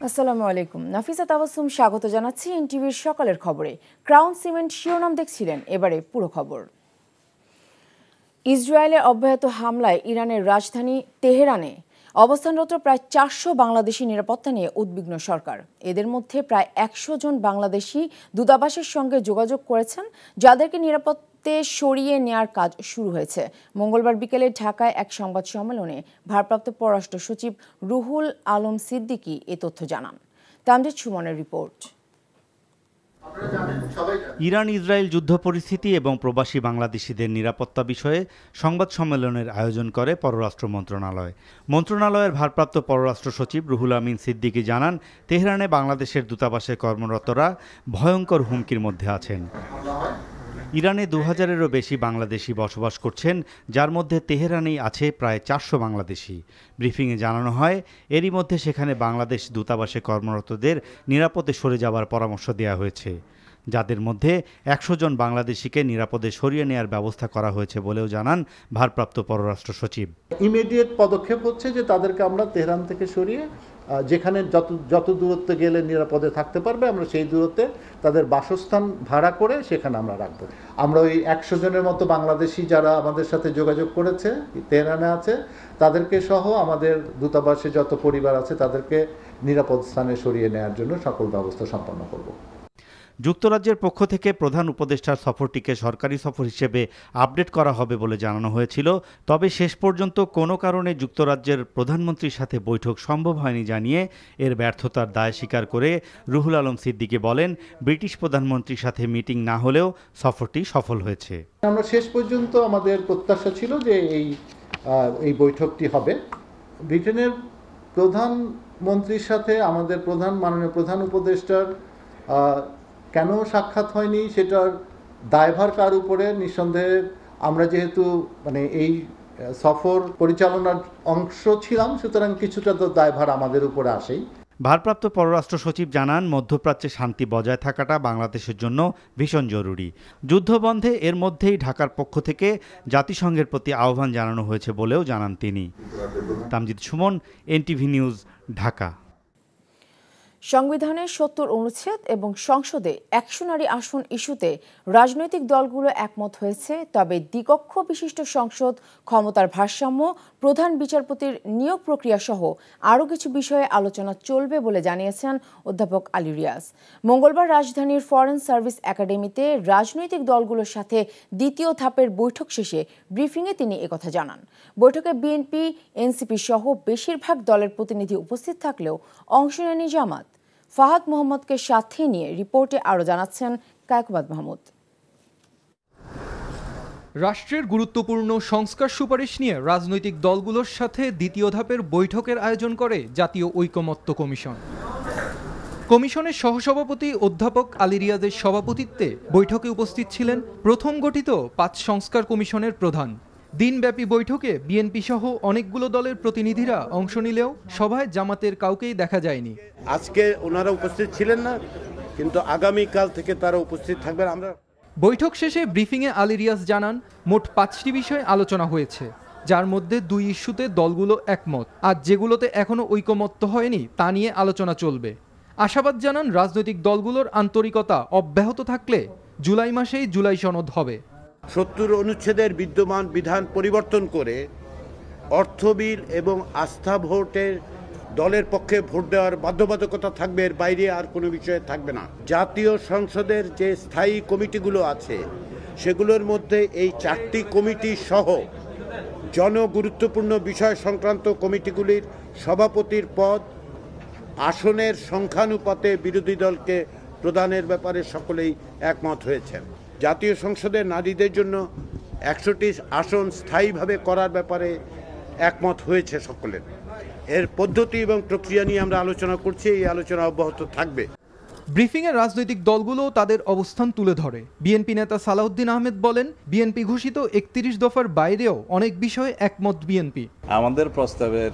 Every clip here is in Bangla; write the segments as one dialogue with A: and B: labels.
A: আসসালামু আলাইকুম। নাফিসা তাবাসসুম স্বাগত জানাচ্ছি এনটিভির সকালের খবরে। ক্রাউন সিমেন্ট শিরোনাম দেখছিলেন, এবারে পুরো খবর। ইসরায়েলের অব্যাহত হামলায় ইরানের রাজধানী তেহরানে অবস্থানরত প্রায় ৪০০ বাংলাদেশি নিরাপত্তা নিয়ে উদ্বিগ্ন সরকার। এদের মধ্যে প্রায় ১০০ জন বাংলাদেশি দূতাবাসের সঙ্গে যোগাযোগ করেছেন, যাদেরকে নিরাপত্তে সরিয়ে নেওয়ার কাজ শুরু হয়েছে। মঙ্গলবার বিকেলে ঢাকায় এক সংবাদ সম্মেলনে ভারপ্রাপ্ত পররাষ্ট্র সচিব রুহুল আলম সিদ্দিকী এ তথ্য জানান। তামজিদ সুমনের রিপোর্ট।
B: ইরান ইসরায়েল যুদ্ধ পরিস্থিতি এবং প্রবাসী বাংলাদেশিদের নিরাপত্তা বিষয়ে সংবাদ সম্মেলনের আয়োজন করে পররাষ্ট্র মন্ত্রণালয়। মন্ত্রণালয়ের ভারপ্রাপ্ত পররাষ্ট্র সচিব রুহুল আমিন সিদ্দিকী জানান, তেহরানে বাংলাদেশের দূতাবাসে কর্মরতরা ভয়ঙ্কর হুমকির মধ্যে আছেন। ইরানে ২০০০-এরও বেশি বাংলাদেশি বসবাস করছেন, যার মধ্যে তেহরানেই আছে প্রায় ৪০০ বাংলাদেশি। ব্রিফিংয়ে জানানো হয়, এরই মধ্যে সেখানে বাংলাদেশ দূতাবাসে কর্মরতদের নিরাপদে সরে যাওয়ার পরামর্শ দেওয়া হয়েছে, যাদের মধ্যে ১০০ জন বাংলাদেশিকে নিরাপদে সরিয়ে নেওয়ার ব্যবস্থা করা হয়েছে বলেও জানান ভারপ্রাপ্ত পররাষ্ট্র সচিব।
C: ইমিডিয়েট পদক্ষেপ হচ্ছে যে তাদেরকে আমরা তেহরান থেকে সরিয়ে যেখানে যত দূরত্বে গেলে নিরাপদে থাকতে পারবে আমরা সেই দূরত্বে তাদের বাসস্থান ভাড়া করে সেখানে আমরা রাখবো। আমরা ওই ১০০ জনের মতো বাংলাদেশি যারা আমাদের সাথে যোগাযোগ করেছে তেহরানে আছে, তাদেরকে সহ আমাদের দূতাবাসে যত পরিবার আছে তাদেরকে নিরাপদ স্থানে সরিয়ে নেওয়ার জন্য সকল ব্যবস্থা সম্পন্ন করব।
B: যুক্তরাজ্যের পক্ষ থেকে প্রধান উপদেষ্টার সফরটিকে সরকারি সফর হিসেবে আপডেট করা হবে বলে জানানো হয়েছিল, তবে শেষ পর্যন্ত কোনো কারণে যুক্তরাজ্যের প্রধানমন্ত্রীর সাথে বৈঠক সম্ভব হয়নি জানিয়ে এর ব্যর্থতার দায় স্বীকার করে রুহুল আলম সিদ্দিকী বলেন, ব্রিটিশ প্রধানমন্ত্রীর সাথে মিটিং না হলেও সফরটি সফল হয়েছে।
C: আমরা শেষ পর্যন্ত আমাদের প্রত্যাশা ছিল যে এই বৈঠকটি হবে। ব্রিটেনের প্রধানমন্ত্রীর সাথে আমাদের মাননীয় প্রধান উপদেষ্টার কেন সাক্ষাৎ হয়নি সেটার দায়ভার কার উপরে? নিঃসন্দেহে আমরা যেহেতু এই সফর পরিচালনার অংশ ছিলাম, সুতরাং কিছুটা তো দায়ভার আমাদের উপরে আসেই।
B: ভারপ্রাপ্ত পররাষ্ট্র সচিব জানান, মধ্যপ্রাচ্যে শান্তি বজায় থাকাটা বাংলাদেশের জন্য ভীষণ জরুরি। যুদ্ধবন্ধে এর মধ্যেই ঢাকার পক্ষ থেকে জাতিসংঘের প্রতি আহ্বান জানানো হয়েছে বলেও জানান তিনি। Tamjid Suman, NTV news, Dhaka.
A: সংবিধানের ৭০ অনুচ্ছেদ এবং সংসদে ১০০ নারী আসন ইস্যুতে রাজনৈতিক দলগুলো একমত হয়েছে, তবে দ্বিকক্ষ বিশিষ্ট সংসদ, ক্ষমতার ভারসাম্য, প্রধান বিচারপতির নিয়োগ প্রক্রিয়া সহ আরও কিছু বিষয়ে আলোচনা চলবে বলে জানিয়েছেন অধ্যাপক আলী রিয়াজ। মঙ্গলবার রাজধানীর ফরেন সার্ভিস একাডেমিতে রাজনৈতিক দলগুলোর সাথে দ্বিতীয় ধাপের বৈঠক শেষে ব্রিফিংয়ে তিনি একথা জানান। বৈঠকে বিএনপি, এনসিপি সহ বেশিরভাগ দলের প্রতিনিধি উপস্থিত থাকলেও অংশ নেয়নি জামাত। ফাহাদ মোহাম্মদকে সাথে নিয়ে রিপোর্টে আরও জানাচ্ছেন কায়কবাদ মাহমুদ।
D: রাষ্ট্রের গুরুত্বপূর্ণ সংস্কার সুপারিশ নিয়ে রাজনৈতিক দলগুলোর সাথে দ্বিতীয় ধাপের বৈঠকের আয়োজন করে জাতীয় ঐকমত্য কমিশন। কমিশনের সহসভাপতি অধ্যাপক আলী রিয়াজের সভাপতিত্বে বৈঠকে উপস্থিত ছিলেন প্রথম গঠিত ৫ সংস্কার কমিশনের প্রধান। দিনব্যাপী বৈঠকে বিএনপি সহ অনেকগুলো দলের প্রতিনিধিরা অংশ নিলেও সভায় জামাতের কাউকেই দেখা যায়নি।
E: আজকে ওনারা উপস্থিত ছিলেন না, কিন্তু আগামীকাল থেকে তারা উপস্থিত থাকবেন। আমরা
D: বৈঠক শেষে ব্রিফিংয়ে আলী রিয়াজ জানান, মোট ৫টি বিষয়ে আলোচনা হয়েছে, যার মধ্যে 2 ইস্যুতে দলগুলো একমত, আর যেগুলোতে এখনো ঐকমত্য হয়নি তা নিয়ে আলোচনা চলবে। আশাবাদ জানান, রাজনৈতিক দলগুলোর আন্তরিকতা অব্যাহত থাকলে জুলাই মাসেই জুলাই সনদ হবে।
E: ৭০ অনুচ্ছেদের বিদ্যমান বিধান পরিবর্তন করে অর্থ বিল এবং আস্থা ভোটের দলের পক্ষে ভোট দেওয়ার বাধ্যবাধকতা থাকবে, এর বাইরে আর কোনো বিষয় থাকবে না। জাতীয় সংসদের যে স্থায়ী কমিটিগুলো আছে সেগুলোর মধ্যে এই 4টি কমিটি সহ জনগুরুত্বপূর্ণ বিষয় সংক্রান্ত কমিটিগুলির সভাপতির পদ আসনের সংখ্যানুপাতে বিরোধী দলকে প্রদানের ব্যাপারে সকলেই একমত হয়েছেন। জাতীয় সংসদে নারীদের জন্য ১০০টি আসন স্থায়ীভাবে করার ব্যাপারে একমত হয়েছে সকলের। এর পদ্ধতি এবং প্রক্রিয়া নিয়ে আমরা আলোচনা করছি, এই আলোচনা অব্যাহত থাকবে।
D: ব্রিফিংয়ে রাজনৈতিক দলগুলো তাদের অবস্থান তুলে ধরে। বিএনপি নেতা সালাউদ্দিন আহমেদ বলেন, বিএনপি ঘোষিত ৩১ দফার বাইরেও অনেক বিষয়ে একমত বিএনপি।
F: আমাদের প্রস্তাবের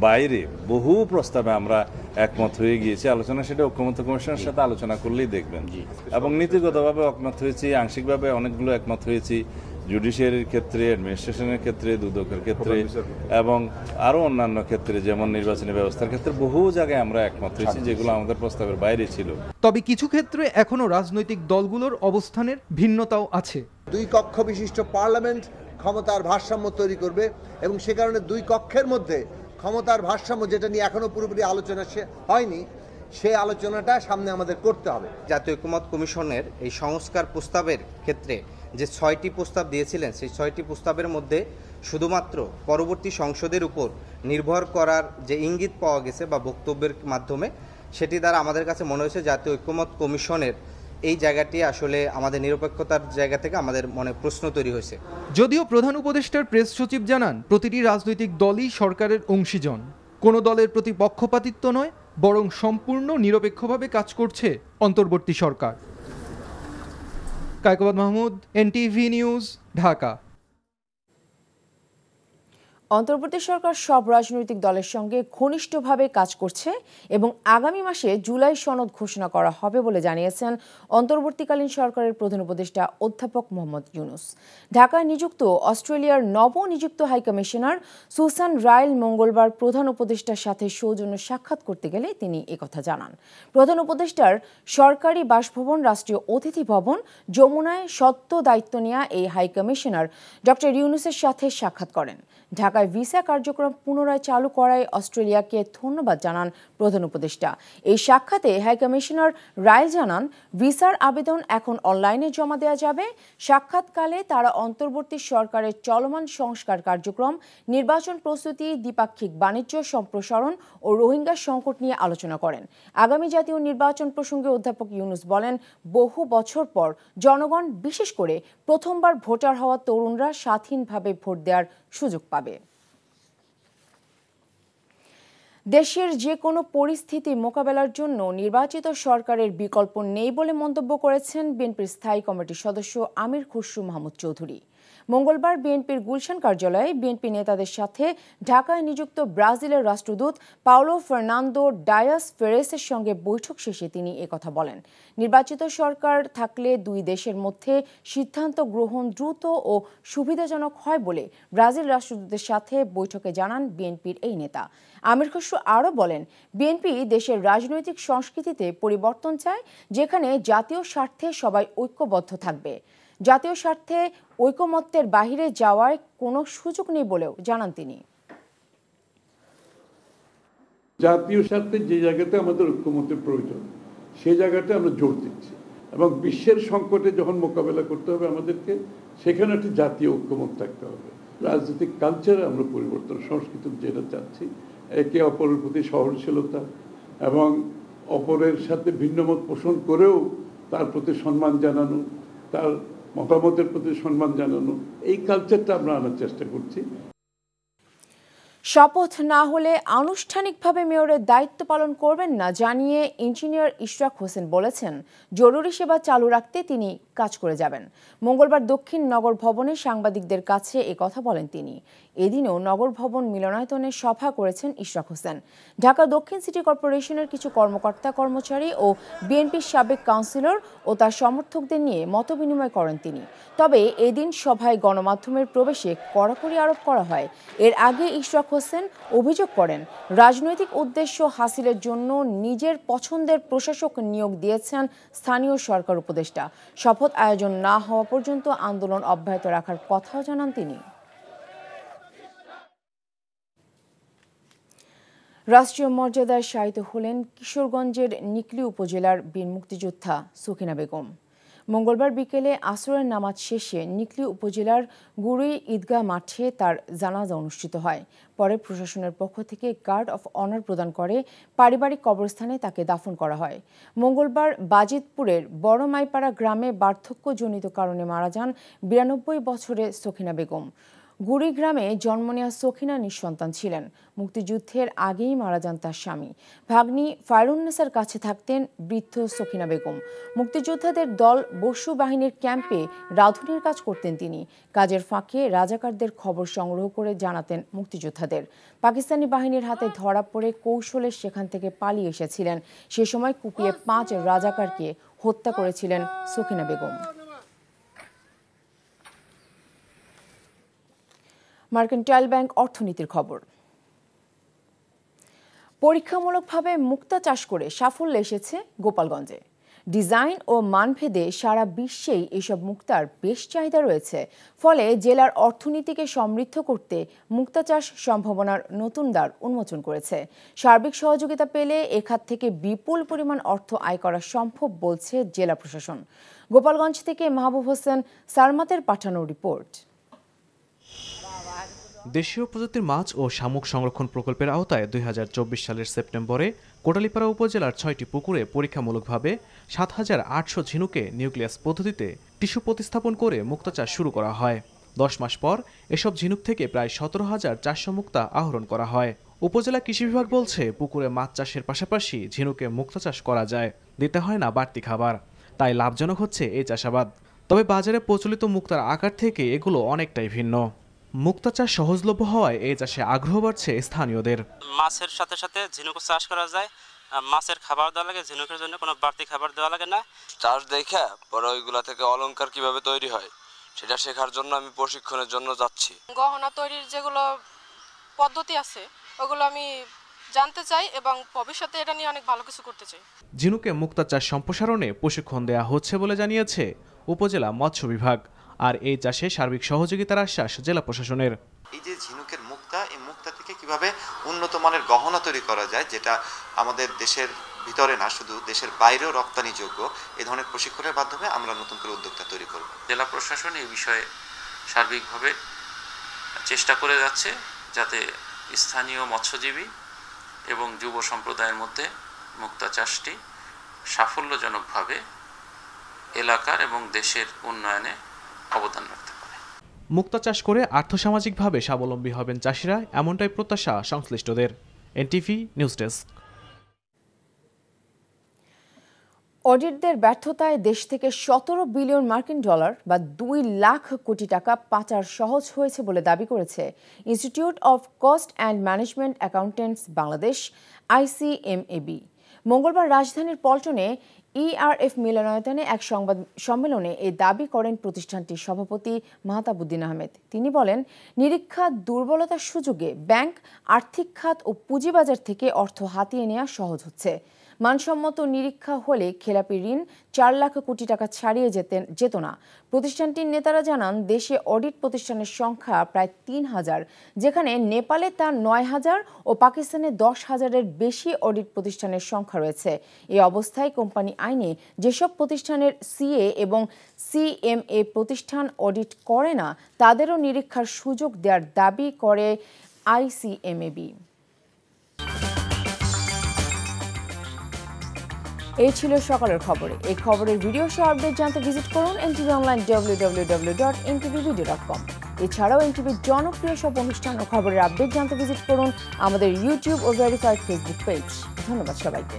F: বাইরে বহু প্রস্তাবে আমরা একমত হয়ে গিয়েছি। আলোচনা সেটা ঐকমত্য কমিশনের সাথে আলোচনা করলেই দেখবেন, এবং নীতিগতভাবে একমত হয়েছি, আংশিকভাবে অনেকগুলো একমত হয়েছি। জুডিশিয়ারির ক্ষেত্রে, অ্যাডমিনিস্ট্রেশনের ক্ষেত্রে, দুদকের ক্ষেত্রে এবং আরও অন্যান্য ক্ষেত্রে যেমন নির্বাচনী ব্যবস্থার ক্ষেত্রে বহু জায়গায় আমরা একমত হয়েছি যেগুলো আমাদের প্রস্তাবের বাইরে ছিল।
D: তবে কিছু ক্ষেত্রে এখনো রাজনৈতিক দলগুলোর অবস্থানের ভিন্নতাও আছে।
G: দুই কক্ষ বিশিষ্ট পার্লামেন্ট ক্ষমতার ভারসাম্য তৈরি করবে এবং সে কারণে দুই কক্ষের মধ্যে ক্ষমতার ভারসাম্য, যেটা নিয়ে এখনো পুরোপুরি আলোচনা হয়নি, সেই আলোচনাটা সামনে আমাদের করতে হবে।
H: জাতীয় ঐকমত্য কমিশনের এই সংস্কার প্রস্তাবের ক্ষেত্রে যে 6টি প্রস্তাব দিয়েছিলেন, সেই 6টি প্রস্তাবের মধ্যে শুধুমাত্র পরবর্তী সংসদের উপর নির্ভর করার যে ইঙ্গিত পাওয়া গেছে বা বক্তব্যের মাধ্যমে, সেটি দ্বারা আমাদের কাছে মনে হয়েছে জাতীয় ঐকমত্য কমিশনের এই জায়গাটি আসলে আমাদের নিরপেক্ষতার জায়গা থেকে আমাদের মনে প্রশ্ন তৈরি হয়েছে।
D: যদিও প্রধান উপদেষ্টার প্রেস সচিব জানান, প্রতিটি রাজনৈতিক দলই সরকারের অংশীজন, কোনো দলের প্রতি পক্ষপাতিত্ব নয়, বরং সম্পূর্ণ নিরপেক্ষভাবে কাজ করছে অন্তর্বর্তী সরকার। Kaikobad Mahmud, NTV news, Dhaka.
A: অন্তর্বর্তী সরকার সব রাজনৈতিক দলের সঙ্গে ঘনিষ্ঠভাবে কাজ করছে এবং আগামী মাসে জুলাই সনদ ঘোষণা করা হবে বলে জানিয়েছেন অন্তর্বর্তীকালীন সরকারের প্রধান উপদেষ্টা অধ্যাপক মোহাম্মদ ইউনূস। ঢাকায় নিযুক্ত অস্ট্রেলিয়ার নবনিযুক্ত হাইকমিশনার সুসান রাইল মঙ্গলবার প্রধান উপদেষ্টার সাথে সৌজন্য সাক্ষাৎ করতে গেলে তিনি একথা জানান। প্রধান উপদেষ্টার সরকারি বাসভবন, রাষ্ট্রীয় অতিথি ভবন, যমুনায় সত্ত্ব দায়িত্ব নেওয়া এই হাইকমিশনার ডক্টর ইউনূসের সাথে সাক্ষাৎ করেন। ঢাকায় ভিসা কার্যক্রম পুনরায় চালু করায় অস্ট্রেলিয়াকে ধন্যবাদ জানান প্রধান উপদেষ্টা। এই সাক্ষাতে হাইকমিশনার রাইল জানান, ভিসার আবেদন এখন অনলাইনে জমা দেওয়া যাবে। সাক্ষাৎকালে তারা অন্তর্বর্তী সরকারের চলমান সংস্কার কার্যক্রম, নির্বাচন প্রস্তুতি, দ্বিপাক্ষিক বাণিজ্য সম্প্রসারণ ও রোহিঙ্গা সংকট নিয়ে আলোচনা করেন। আগামী জাতীয় নির্বাচন প্রসঙ্গে অধ্যাপক ইউনূস বলেন, বহু বছর পর জনগণ, বিশেষ করে প্রথমবার ভোটার হওয়া তরুণরা স্বাধীনভাবে ভোট দেওয়ার সুযোগ পাবে। দেশের যে কোনো পরিস্থিতি মোকাবেলার জন্য নির্বাচিত সরকারের বিকল্প নেই বলে মন্তব্য করেছেন বিএনপির স্থায়ী কমিটির সদস্য আমির খসরু মাহমুদ চৌধুরী। মঙ্গলবার বিএনপির গুলশান কার্যালয়ে বিএনপি নেতাদের সাথে ঢাকায় নিযুক্ত ব্রাজিলের রাষ্ট্রদূত পাওলো ফার্নান্দো ডায়াস ফেরেসের সঙ্গে বৈঠক শেষে তিনি একথা বলেন। নির্বাচিত সরকার থাকলে দুই দেশের মধ্যে সিদ্ধান্ত গ্রহণ দ্রুত ও সুবিধাজনক হয় বলে ব্রাজিল রাষ্ট্রদূতের সাথে বৈঠকে জানান বিএনপির এই নেতা। আমির খসরু আরও বলেন, বিএনপি দেশের রাজনৈতিক সংস্কৃতিতে পরিবর্তন চায়, যেখানে জাতীয় স্বার্থে সবাই ঐক্যবদ্ধ থাকবে। জাতীয় স্বার্থে ঐকমত্যের বাহিরে যাওয়ার কোনো সুযোগ নেই বলেও জানান তিনি।
I: জাতীয় স্বার্থে যে জায়গাতে আমাদের ঐক্যমত্যের প্রয়োজন, সেই জায়গাতে আমরা জোর দিচ্ছি এবং বিশ্বের সংকটে যখন মোকাবেলা করতে হবে আমাদেরকে, সেখানে একটি জাতীয় ঐক্যমত থাকতে হবে। রাজনৈতিক কালচারে আমরা পরিবর্তন, সংস্কৃতি যেটা চাচ্ছি, একে অপরের প্রতি সহনশীলতা এবং অপরের সাথে ভিন্নমত পোষণ করেও তার প্রতি সম্মান জানানো, তার মতামতের প্রতি সম্মান জানানো, এই কালচারটা আমরা আনার চেষ্টা করছি।
A: শপথ না হলে আনুষ্ঠানিকভাবে মেয়রের দায়িত্ব পালন করবেন না জানিয়ে ইঞ্জিনিয়ার ইশরাক হোসেন বলেছেন, জরুরি সেবা চালু রাখতে তিনি কাজ করে যাবেন। মঙ্গলবার দক্ষিণ নগর ভবনে সাংবাদিকদের কাছে কথা বলেন তিনি। এদিনও নগর ভবন মিলনায়তনে সভা করেছেন ইশরাক হোসেন। ঢাকা দক্ষিণ সিটি কর্পোরেশনের কিছু কর্মকর্তা কর্মচারী ও বিএনপির সাবেক কাউন্সিলর ও তার সমর্থকদের নিয়ে মতবিনিময় করেন তিনি। তবে এদিন সভায় গণমাধ্যমের প্রবেশে কড়াকড়ি আরোপ করা হয়। এর আগে ইশরাক হোসেন অভিযোগ করেন, রাজনৈতিক উদ্দেশ্য হাসিলের জন্য নিজের পছন্দের প্রশাসক নিয়োগ দিয়েছেন স্থানীয় সরকার উপদেষ্টা। শপথ আয়োজন না হওয়া পর্যন্ত আন্দোলন অব্যাহত রাখার কথাও জানান তিনি। রাষ্ট্রীয় মর্যাদায় শায়িত হলেন কিশোরগঞ্জের নিকলী উপজেলার বীর মুক্তিযোদ্ধা সকিনা বেগম। মঙ্গলবার বিকেলে আসরের নামাজ শেষে নিকলী উপজেলার গুড়ি ঈদগাহ মাঠে তার জানাজা অনুষ্ঠিত হয়। পরে প্রশাসনের পক্ষ থেকে গার্ড অফ অনার প্রদান করে পারিবারিক কবরস্থানে তাকে দাফন করা হয়। মঙ্গলবার বাজিতপুরের বড় মাইপাড়া গ্রামে বার্ধক্যজনিত কারণে মারা যান 92 বছরের সকিনা বেগম। গুড়ি গ্রামে জন্ম নেওয়া সকিনা নিঃসন্তান ছিলেন। মুক্তিযুদ্ধের আগেই মারা যান তার স্বামী। ভাগ্নি ফায়রুন্নেসার কাছে থাকতেন বৃদ্ধ সকিনা বেগম। মুক্তিযোদ্ধাদের দল বসু বাহিনীর ক্যাম্পে রাঁধুনির কাজ করতেন তিনি। কাজের ফাঁকে রাজাকারদের খবর সংগ্রহ করে জানাতেন মুক্তিযোদ্ধাদের। পাকিস্তানি বাহিনীর হাতে ধরা পড়ে কৌশলে সেখান থেকে পালিয়ে এসেছিলেন। সে সময় কুপিয়ে 5 রাজাকারকে হত্যা করেছিলেন সকিনা বেগম। মার্কেন্টাইল ব্যাংক অর্থনীতির খবর। পরীক্ষামূলকভাবে মুক্তা চাষ করে সাফল্য এসেছে গোপালগঞ্জে। ডিজাইন ও মানভেদে সারা বিশ্বেই এসব মুক্তার বেশ চাহিদা রয়েছে। ফলে জেলার অর্থনীতিকে সমৃদ্ধ করতে মুক্তা চাষ সম্ভাবনার নতুন দ্বার উন্মোচন করেছে। সার্বিক সহযোগিতা পেলে এ খাত থেকে বিপুল পরিমাণ অর্থ আয় করা সম্ভব বলছে জেলা প্রশাসন। গোপালগঞ্জ থেকে মাহবুব হোসেন সারমাতের পাঠানো রিপোর্ট।
J: দেশীয় প্রজাতির মাছ ও শামুক সংরক্ষণ প্রকল্পের আওতায় ২০২৪ সালের সেপ্টেম্বরে কোটালীপাড়া উপজেলার ৬টি পুকুরে পরীক্ষামূলকভাবে ৭,৮০০ ঝিনুকে নিউক্লিয়াস পদ্ধতিতে টিস্যু প্রতিস্থাপন করে মুক্তা চাষ শুরু করা হয়। ১০ মাস পর এসব ঝিনুক থেকে প্রায় ১৭,৪০০ মুক্তা আহরণ করা হয়। উপজেলা কৃষি বিভাগ বলছে, পুকুরে মাছ চাষের পাশাপাশি ঝিনুকে মুক্তা চাষ করা যায়, দিতে হয় না বাড়তি খাবার, তাই লাভজনক হচ্ছে এই চাষাবাদ। তবে বাজারে প্রচলিত মুক্তার আকার থেকে এগুলো অনেকটাই ভিন্ন। মুক্তা চাষ সহজলভ্য হওয়ায় এই চাষে আগ্রহ বাড়ছে স্থানীয়দের।
K: মাছের সাথে সাথে ঝিনুক চাষ করা যায়, মাছের খাবার দেওয়া লাগে, ঝিনুকের জন্য কোনো বাড়তি খাবার দেওয়া লাগে না।
L: চাষ দেখা পরে ওইগুলা থেকে অলংকার কিভাবে তৈরি হয় সেটা শেখার জন্য আমি প্রশিক্ষণের জন্য যাচ্ছি।
M: গহনা তৈরির যেগুলো পদ্ধতি আছে ওগুলো আমি জানতে চাই এবং ভবিষ্যতে এটা নিয়ে অনেক ভালো কিছু করতে চাই।
J: ঝিনুকে মুক্তা চাষ সম্প্রসারণে প্রশিক্ষণ দেওয়া হচ্ছে বলে জানিয়েছে উপজেলা মৎস্য বিভাগ। আর এই চাষে সার্বিক সহযোগিতার আশ্বাস জেলা প্রশাসনের।
N: এই যে ঝিনুকের মুক্তা, এই মুক্তা থেকে কিভাবে উন্নত মানের গহনা তৈরি করা যায়, যেটা আমাদের দেশের ভিতরে না শুধু দেশের বাইরেও রপ্তানিযোগ্য, এই ধরনের প্রশিক্ষণের মাধ্যমে আমরা নতুন করে উদ্যোক্তা তৈরি করব।
O: জেলা প্রশাসন এই বিষয়ে সার্বিকভাবে চেষ্টা করে যাচ্ছে যাতে স্থানীয় মৎস্যজীবী এবং যুব সম্প্রদায়ের মধ্যে মুক্তা চাষটি সাফল্যজনকভাবে এলাকার এবং দেশের উন্নয়নে অবদান রাখতে পারে।
J: মুক্তা চাষ করে আর্থসামাজিকভাবে স্বাবলম্বী হবেন চাষিরা, এমনটাই প্রত্যাশা সংশ্লিষ্টদের। NTV news desk.
A: অডিটদের ব্যর্থতায় দেশ থেকে ১৭ বিলিয়ন মার্কিন ডলার বা ২ লাখ কোটি টাকা পাচার সহজ হয়েছে বলে দাবি করেছে institute of cost and management accountants Bangladesh ICMAB। মঙ্গলবার রাজধানীর পল্টনে ERF মিলনায়তনে এক সংবাদ সম্মেলনে এই দাবি করেন প্রতিষ্ঠানটির সভাপতি মাহতাবুদ্দিন আহমেদ। তিনি বলেন, নিরীক্ষা দুর্বলতার সুযোগে ব্যাংক, আর্থিক খাত ও পুঁজিবাজার থেকে অর্থ হাতিয়ে নেওয়া সহজ হচ্ছে। মানসম্মত নিরীক্ষা হলে খেলাপি ঋণ ৪ লাখ কোটি টাকা ছাড়িয়ে যেত না। প্রতিষ্ঠানটির নেতারা জানান, দেশে অডিট প্রতিষ্ঠানের সংখ্যা প্রায় ৩,০০০, যেখানে নেপালে তা ৯,০০০ ও পাকিস্তানে ১০,০০০-এর বেশি অডিট প্রতিষ্ঠানের সংখ্যা রয়েছে। এই অবস্থায় কোম্পানি আইনে যেসব প্রতিষ্ঠানের CA এবং CMA প্রতিষ্ঠান অডিট করে না, তাদেরও নিরীক্ষার সুযোগ দেওয়ার দাবি করে ICMAB। এই ছিল সকালের খবরে। এই খবরের ভিডিও সহ আপডেট জানতে ভিজিট করুন NTV অনলাইন www.ntvvideo.com। এছাড়াও NTVর জনপ্রিয় সব অনুষ্ঠান ও খবরের আপডেট জানতে ভিজিট করুন আমাদের ইউটিউব ও ভেরিফাইড ফেসবুক পেজ। ধন্যবাদ সবাইকে।